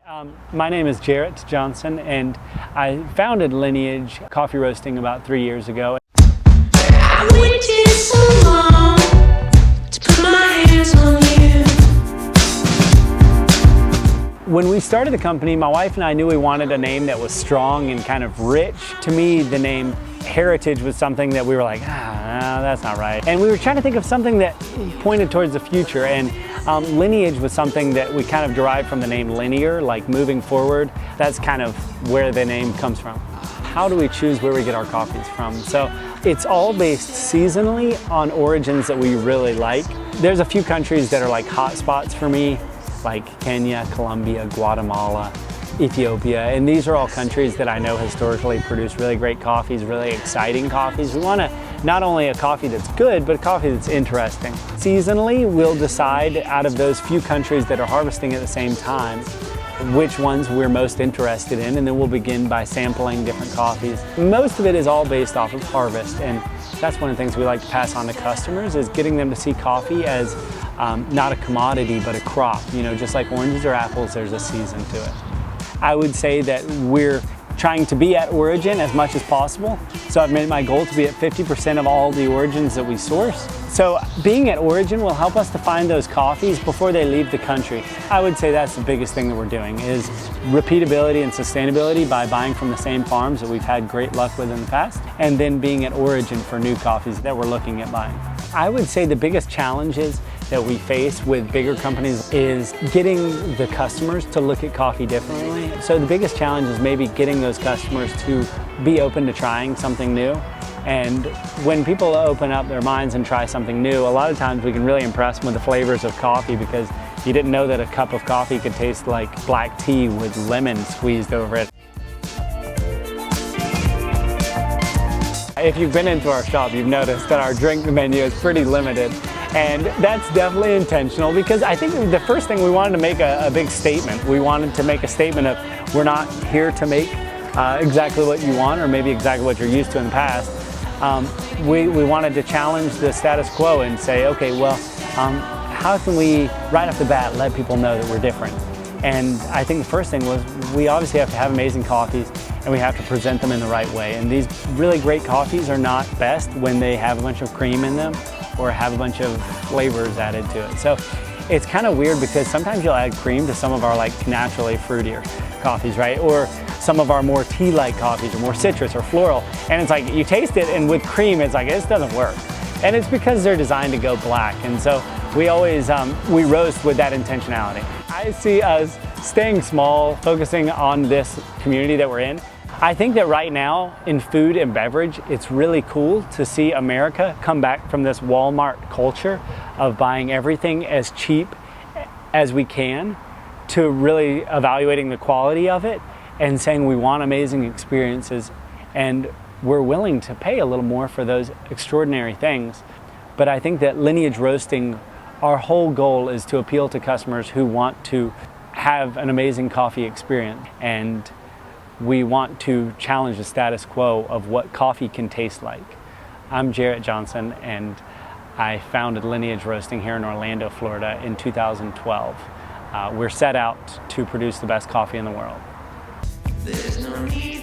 My name is Jarrett Johnson, and I founded Lineage Coffee Roasting about 3 years ago. I waited so long to put my hands on you. When we started the company, my wife and I knew we wanted a name that was strong and kind of rich. To me, the name Heritage was something that we were like, no, that's not right. And we were trying to think of something that pointed towards the future, and Lineage was something that we kind of derived from the name linear, like moving forward. That's kind of where the name comes from. How do we choose where we get our coffees from? So it's all based seasonally on origins that we really like. There's a few countries that are like hot spots for me, like Kenya, Colombia, Guatemala, Ethiopia, and these are all countries that I know historically produce really great coffees, really exciting coffees. We want not only a coffee that's good, but a coffee that's interesting. Seasonally, we'll decide out of those few countries that are harvesting at the same time which ones we're most interested in, and then we'll begin by sampling different coffees. Most of it is all based off of harvest, and that's one of the things we like to pass on to customers, is getting them to see coffee as not a commodity, but a crop. You know, just like oranges or apples, there's a season to it. I would say that we're trying to be at origin as much as possible. So I've made my goal to be at 50% of all the origins that we source. So being at origin will help us to find those coffees before they leave the country. I would say that's the biggest thing that we're doing, is repeatability and sustainability by buying from the same farms that we've had great luck with in the past, and then being at origin for new coffees that we're looking at buying. I would say the biggest challenges that we face with bigger companies is getting the customers to look at coffee differently. So the biggest challenge is maybe getting those customers to be open to trying something new. And when people open up their minds and try something new, a lot of times we can really impress them with the flavors of coffee, because you didn't know that a cup of coffee could taste like black tea with lemon squeezed over it. If you've been into our shop, you've noticed that our drink menu is pretty limited. And that's definitely intentional, because I think the first thing we wanted to make a big statement. We wanted to make a statement of, we're not here to make exactly what you want, or maybe exactly what you're used to in the past. We wanted to challenge the status quo and say, okay, well, how can we, right off the bat, let people know that we're different? And I think the first thing was, we obviously have to have amazing coffees, and we have to present them in the right way. And these really great coffees are not best when they have a bunch of cream in them or have a bunch of flavors added to it. So it's kind of weird, because sometimes you'll add cream to some of our like naturally fruitier coffees, right? Or some of our more tea-like coffees, or more citrus or floral. And it's like, you taste it, and with cream, it's like, this doesn't work. And it's because they're designed to go black. And so we always, we roast with that intentionality. I see us staying small, focusing on this community that we're in. I think that right now in food and beverage, it's really cool to see America come back from this Walmart culture of buying everything as cheap as we can, to really evaluating the quality of it and saying we want amazing experiences, and we're willing to pay a little more for those extraordinary things. But I think that Lineage Roasting, our whole goal is to appeal to customers who want to have an amazing coffee experience, and we want to challenge the status quo of what coffee can taste like. I'm Jarrett Johnson, and I founded Lineage Roasting here in Orlando, Florida in 2012. We're set out to produce the best coffee in the world. There's no need